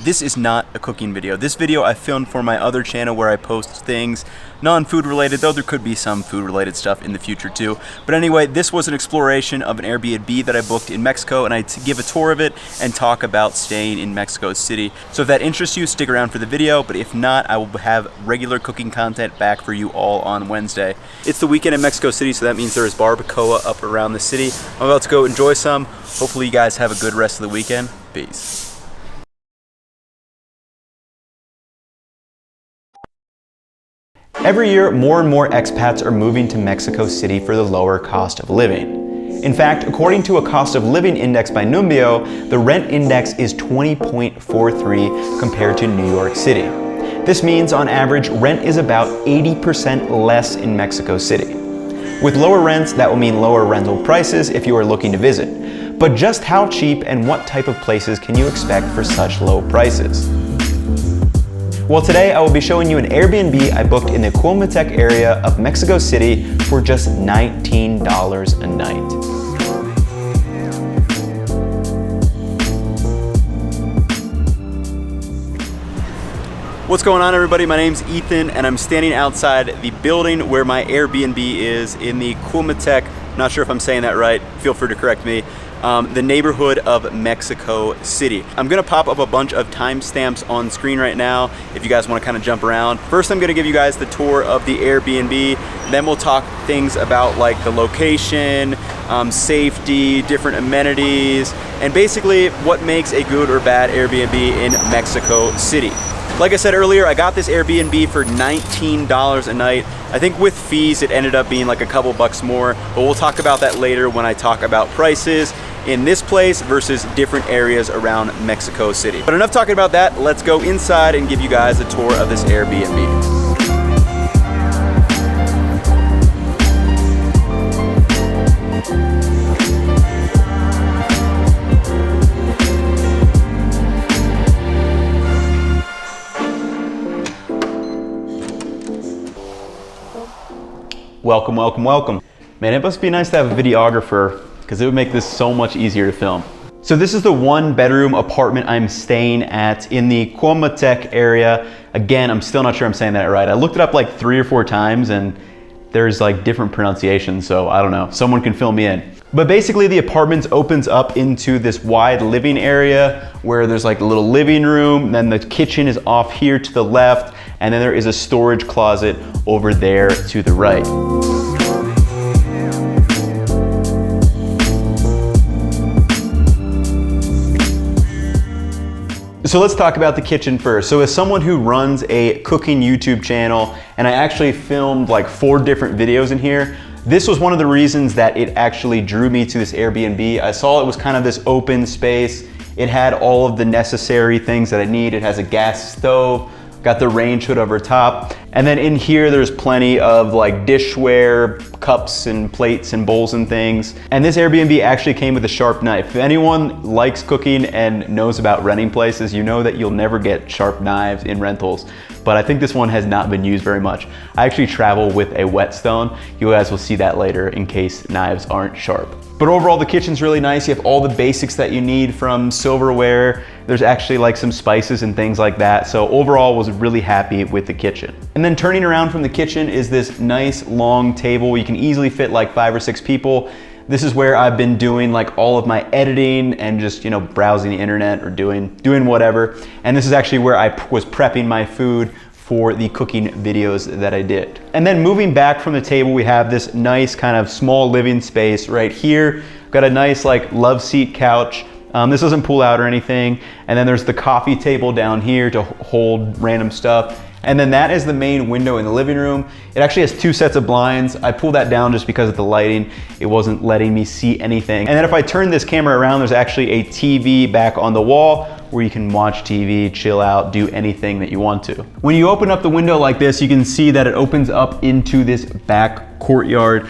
This is not a cooking video. This video I filmed for my other channel where I post things non-food related, though there could be some food related stuff in the future too. But anyway, this was an exploration of an Airbnb that I booked in Mexico, and I give a tour of it and talk about staying in Mexico City. So if that interests you, stick around for the video, but if not, I will have regular cooking content back for you all on Wednesday. It's the weekend in Mexico City, so that means there is barbacoa up around the city. I'm about to go enjoy some. Hopefully you guys have a good rest of the weekend. Peace. Every year, more and more expats are moving to Mexico City for the lower cost of living. In fact, according to a cost of living index by Numbeo, the rent index is 20.43 compared to New York City. This means, on average, rent is about 80% less in Mexico City. With lower rents, that will mean lower rental prices if you are looking to visit. But just how cheap and what type of places can you expect for such low prices? Well, today I will be showing you an Airbnb I booked in the Cuauhtemoc area of Mexico City for just $19 a night. What's going on, everybody? My name's Ethan and I'm standing outside the building where my Airbnb is in the Cuauhtemoc, not sure if I'm saying that right, feel free to correct me, the neighborhood of Mexico City. I'm gonna pop up a bunch of timestamps on screen right now if you guys wanna kind of jump around. First, I'm gonna give you guys the tour of the Airbnb, then we'll talk things about like the location, safety, different amenities, and basically what makes a good or bad Airbnb in Mexico City. Like I said earlier, I got this Airbnb for $19 a night. I think with fees, it ended up being like a couple bucks more, but we'll talk about that later when I talk about prices in this place versus different areas around Mexico City. But enough talking about that, let's go inside and give you guys a tour of this Airbnb. Welcome, welcome, welcome. Man, it must be nice to have a videographer because it would make this so much easier to film. So this is the 1-bedroom apartment I'm staying at in the Cuauhtemoc area. Again, I'm still not sure I'm saying that right. I looked it up like 3 or 4 times and there's like different pronunciations, so I don't know. Someone can fill me in. But basically the apartment opens up into this wide living area where there's like a little living room, then the kitchen is off here to the left, and then there is a storage closet over there to the right. So let's talk about the kitchen first. So as someone who runs a cooking YouTube channel, and I actually filmed like 4 different videos in here, this was one of the reasons that it actually drew me to this Airbnb. I saw it was kind of this open space. It had all of the necessary things that I need. It has a gas stove, got the range hood over top. And then in here, there's plenty of like dishware, cups and plates and bowls and things. And this Airbnb actually came with a sharp knife. If anyone likes cooking and knows about renting places, you know that you'll never get sharp knives in rentals. But I think this one has not been used very much. I actually travel with a whetstone. You guys will see that later in case knives aren't sharp. But overall, the kitchen's really nice. You have all the basics that you need from silverware. There's actually like some spices and things like that. So overall, was really happy with the kitchen. And then turning around from the kitchen is this nice long table. You can easily fit like 5 or 6 people. This is where I've been doing like all of my editing and just, you know, browsing the internet or doing whatever. And this is actually where I was prepping my food for the cooking videos that I did. And then moving back from the table, we have this nice kind of small living space right here. Got a nice like love seat couch. This doesn't pull out or anything. And then there's the coffee table down here to hold random stuff. And then that is the main window in the living room. It actually has 2 sets of blinds. I pulled that down just because of the lighting. It wasn't letting me see anything. And then if I turn this camera around, there's actually a TV back on the wall where you can watch TV, chill out, do anything that you want to. When you open up the window like this, you can see that it opens up into this back courtyard.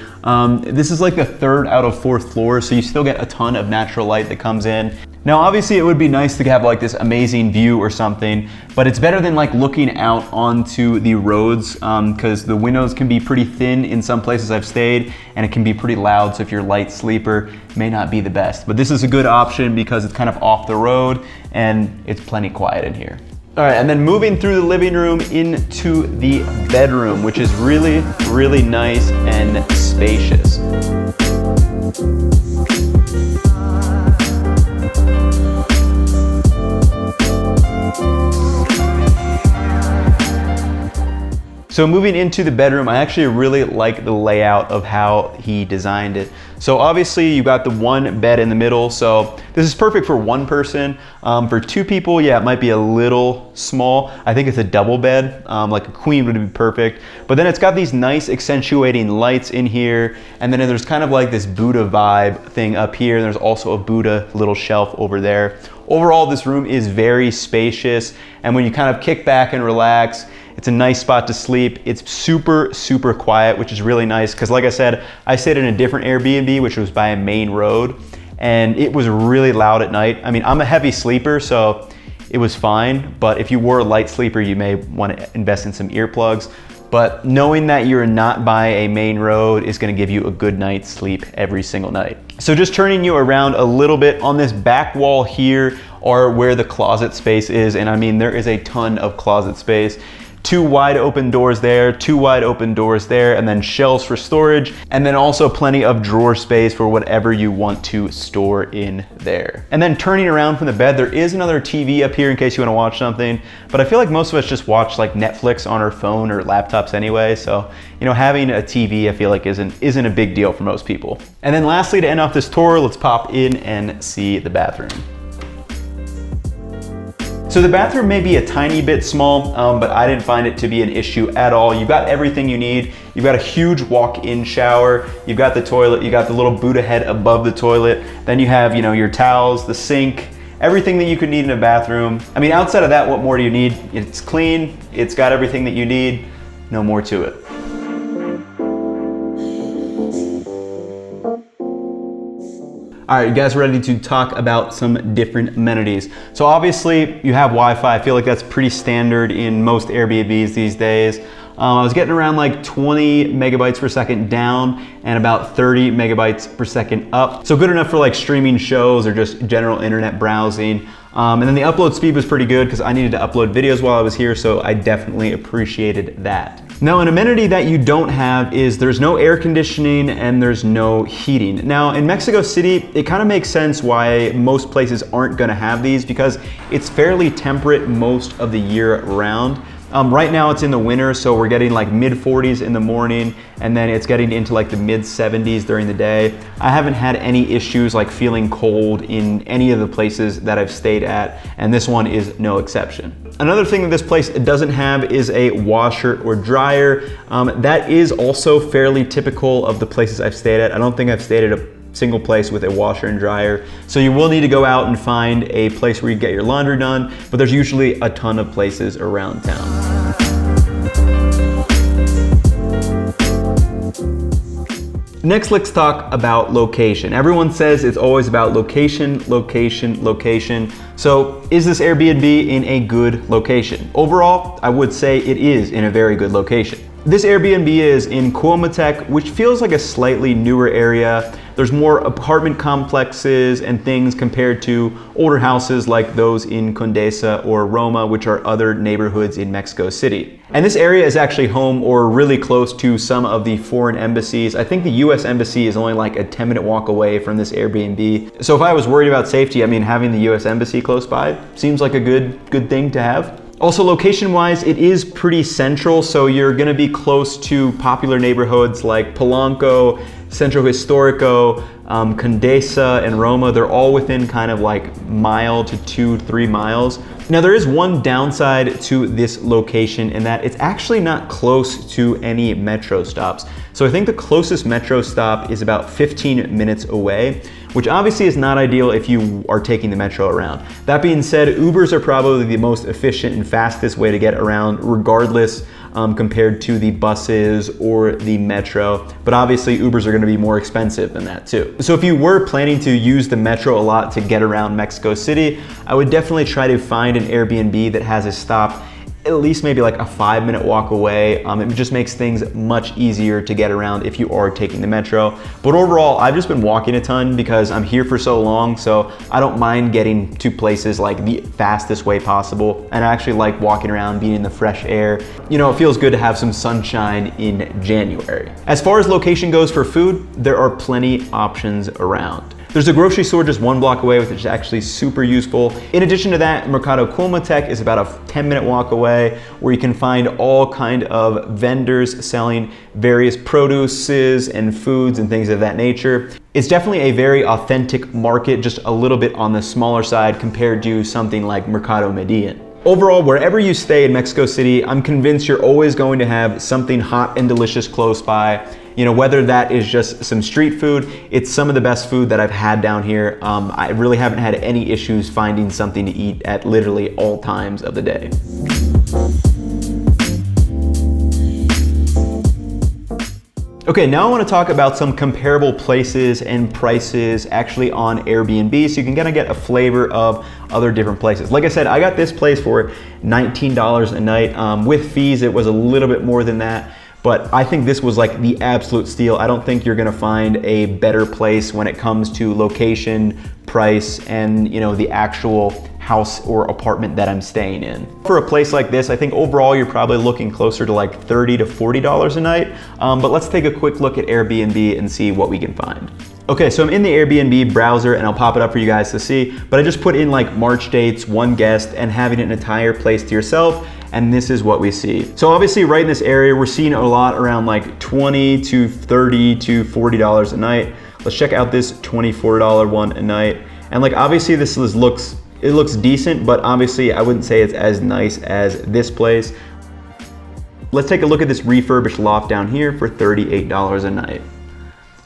This is like the 3rd out of 4th floor, so you still get a ton of natural light that comes in. Now, obviously it would be nice to have like this amazing view or something, but it's better than like looking out onto the roads, because the windows can be pretty thin in some places I've stayed, and it can be pretty loud, so if you're a light sleeper, it may not be the best. But this is a good option because it's kind of off the road and it's plenty quiet in here. All right, and then moving through the living room into the bedroom, which is really, really nice and spacious. So moving into the bedroom, I actually really like the layout of how he designed it. So obviously you got the one bed in the middle, so this is perfect for one person. For 2 people, yeah, it might be a little small. I think it's a double bed, like a queen would be perfect. But then it's got these nice accentuating lights in here, and then there's kind of like this Buddha vibe thing up here, and there's also a Buddha little shelf over there. Overall, this room is very spacious, and when you kind of kick back and relax, it's a nice spot to sleep. It's super, super quiet, which is really nice because like I said, I stayed in a different Airbnb, which was by a main road, and it was really loud at night. I mean, I'm a heavy sleeper, so it was fine, but if you were a light sleeper, you may want to invest in some earplugs. But knowing that you're not by a main road is gonna give you a good night's sleep every single night. So just turning you around a little bit, on this back wall here are where the closet space is, and I mean, there is a ton of closet space. 2 wide open doors there, 2 wide open doors there, and then shelves for storage, and then also plenty of drawer space for whatever you want to store in there. And then turning around from the bed, there is another TV up here in case you want to watch something, but I feel like most of us just watch like Netflix on our phone or laptops anyway, so you know, having a TV I feel like isn't a big deal for most people. And then lastly, to end off this tour, let's pop in and see the bathroom. So the bathroom may be a tiny bit small, but I didn't find it to be an issue at all. You've got everything you need. You've got a huge walk-in shower. You've got the toilet. You got the little Buddha head above the toilet. Then you have, you know, your towels, the sink, everything that you could need in a bathroom. I mean, outside of that, what more do you need? It's clean. It's got everything that you need. No more to it. All right, you guys ready to talk about some different amenities? So obviously you have Wi-Fi. I feel like that's pretty standard in most Airbnbs these days. I was getting around like 20 megabytes per second down and about 30 megabytes per second up. So good enough for like streaming shows or just general internet browsing. And then the upload speed was pretty good because I needed to upload videos while I was here, so I definitely appreciated that. Now, an amenity that you don't have is there's no air conditioning and there's no heating. Now, in Mexico City, it kind of makes sense why most places aren't gonna have these because it's fairly temperate most of the year round. Right now it's in the winter, so we're getting like mid 40s in the morning, and then it's getting into like the mid 70s during the day. I haven't had any issues like feeling cold in any of the places that I've stayed at, and this one is no exception. Another thing that this place doesn't have is a washer or dryer. That is also fairly typical of the places I've stayed at. I don't think I've stayed at a single place with a washer and dryer. So you will need to go out and find a place where you get your laundry done, but there's usually a ton of places around town. Next, let's talk about location. Everyone says it's always about location, location, location. So is this Airbnb in a good location? Overall, I would say it is in a very good location. This Airbnb is in Cuauhtemoc, which feels like a slightly newer area. There's more apartment complexes and things compared to older houses like those in Condesa or Roma, which are other neighborhoods in Mexico City. And this area is actually home or really close to some of the foreign embassies. I think the US embassy is only like a 10-minute walk away from this Airbnb. So if I was worried about safety, I mean, having the US embassy close by seems like a good thing to have. Also, location-wise, it is pretty central, so you're gonna be close to popular neighborhoods like Polanco, Centro Historico, Condesa, and Roma. They're all within kind of like mile to 2-3 miles. Now, there is one downside to this location in that it's actually not close to any metro stops. So I think the closest metro stop is about 15 minutes away, which obviously is not ideal if you are taking the metro around. That being said, Ubers are probably the most efficient and fastest way to get around regardless compared to the buses or the metro. But obviously Ubers are gonna be more expensive than that too. So if you were planning to use the metro a lot to get around Mexico City, I would definitely try to find an Airbnb that has a stop at least maybe like a 5-minute walk away. It just makes things much easier to get around if you are taking the metro. But overall, I've just been walking a ton because I'm here for so long, so I don't mind getting to places like the fastest way possible. And I actually like walking around, being in the fresh air. You know, it feels good to have some sunshine in January. As far as location goes for food, there are plenty options around. There's a grocery store just 1 block away, which is actually super useful. In addition to that, Mercado Cuauhtemoc is about a 10-minute walk away, where you can find all kind of vendors selling various produces and foods and things of that nature. It's definitely a very authentic market, just a little bit on the smaller side compared to something like Mercado Medellin. Overall, wherever you stay in Mexico City, I'm convinced you're always going to have something hot and delicious close by. You know, whether that is just some street food, it's some of the best food that I've had down here. I really haven't had any issues finding something to eat at literally all times of the day. Okay, now I want to talk about some comparable places and prices actually on Airbnb, so you can kind of get a flavor of other different places. Like I said, I got this place for $19 a night. With fees, it was a little bit more than that. But I think this was like the absolute steal. I don't think you're gonna find a better place when it comes to location, price, and you know, the actual house or apartment that I'm staying in. For a place like this, I think overall you're probably looking closer to like $30 to $40 a night. But let's take a quick look at Airbnb and see what we can find. Okay, so I'm in the Airbnb browser and I'll pop it up for you guys to see, but I just put in like March dates, 1 guest, and having an entire place to yourself, and this is what we see. So obviously right in this area, we're seeing a lot around like $20 to $30 to $40 a night. Let's check out this $24 one a night. And like obviously this looks decent, but obviously I wouldn't say it's as nice as this place. Let's take a look at this refurbished loft down here for $38 a night.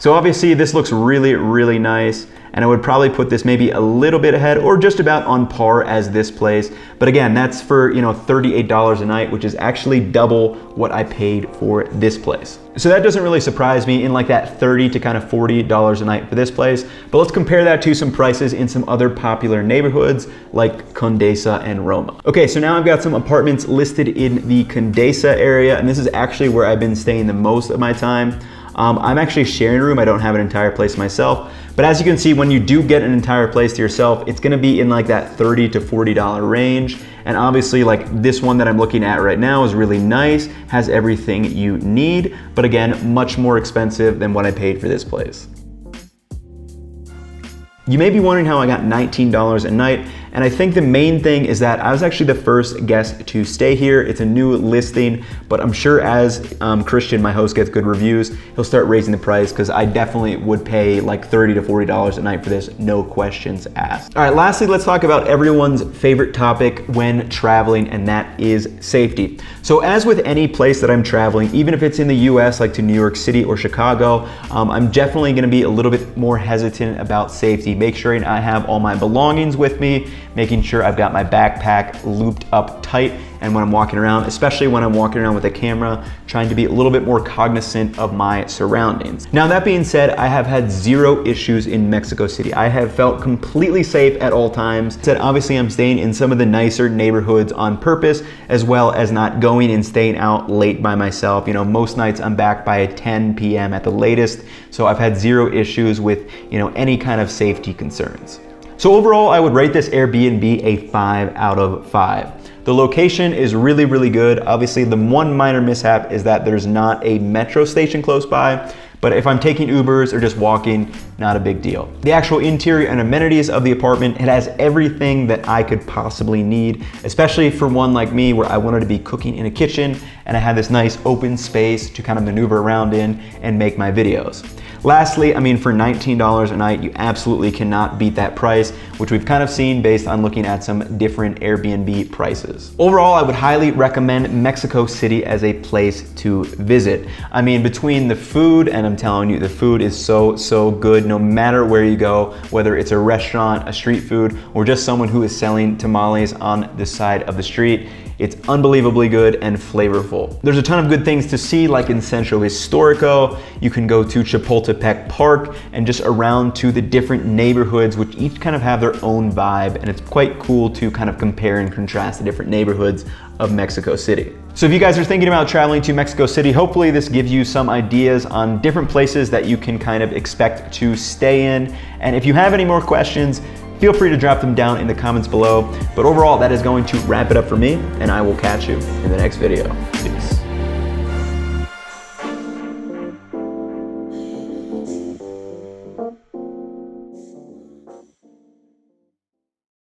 So obviously this looks really, really nice, and I would probably put this maybe a little bit ahead or just about on par as this place. But again, that's for, you know, $38 a night, which is actually double what I paid for this place. So that doesn't really surprise me in like that $30 to kind of $40 a night for this place. But let's compare that to some prices in some other popular neighborhoods like Condesa and Roma. Okay, so now I've got some apartments listed in the Condesa area, and this is actually where I've been staying the most of my time. I'm actually sharing a room. I don't have an entire place myself. But as you can see, when you do get an entire place to yourself, it's gonna be in like that $30 to $40 range. And obviously like this one that I'm looking at right now is really nice, has everything you need, but again, much more expensive than what I paid for this place. You may be wondering how I got $19 a night, and I think the main thing is that I was actually the first guest to stay here. It's a new listing, but I'm sure as Christian, my host, gets good reviews, he'll start raising the price, because I definitely would pay like $30 to $40 a night for this, no questions asked. All right, lastly, let's talk about everyone's favorite topic when traveling, and that is safety. So as with any place that I'm traveling, even if it's in the US, like to New York City or Chicago, I'm definitely gonna be a little bit more hesitant about safety. Make sure I have all my belongings with me, making sure I've got my backpack looped up tight, and when I'm walking around, especially when I'm walking around with a camera, trying to be a little bit more cognizant of my surroundings. Now that being said, I have had zero issues in Mexico City. I have felt completely safe at all times. Said obviously I'm staying in some of the nicer neighborhoods on purpose, as well as not going and staying out late by myself. You know, most nights I'm back by 10 p.m. at the latest, so I've had zero issues with, you know, any kind of safety concerns. So overall, I would rate this Airbnb a 5 out of 5. The location is really, really good. Obviously, the one minor mishap is that there's not a metro station close by, but if I'm taking Ubers or just walking, not a big deal. The actual interior and amenities of the apartment, it has everything that I could possibly need, especially for one like me where I wanted to be cooking in a kitchen and I had this nice open space to kind of maneuver around in and make my videos. Lastly, I mean, for $19 a night, you absolutely cannot beat that price, which we've kind of seen based on looking at some different Airbnb prices. Overall, I would highly recommend Mexico City as a place to visit. I mean, between the food, and I'm telling you, the food is so good no matter where you go, whether it's a restaurant, a street food, or just someone who is selling tamales on the side of the street. It's unbelievably good and flavorful. There's a ton of good things to see, like in Centro Historico. You can go to Chapultepec Park and just around to the different neighborhoods, which each kind of have their own vibe, and it's quite cool to kind of compare and contrast the different neighborhoods of Mexico City. So if you guys are thinking about traveling to Mexico City, hopefully this gives you some ideas on different places that you can kind of expect to stay in. And if you have any more questions, feel free to drop them down in the comments below. But overall, that is going to wrap it up for me, and I will catch you in the next video. Peace.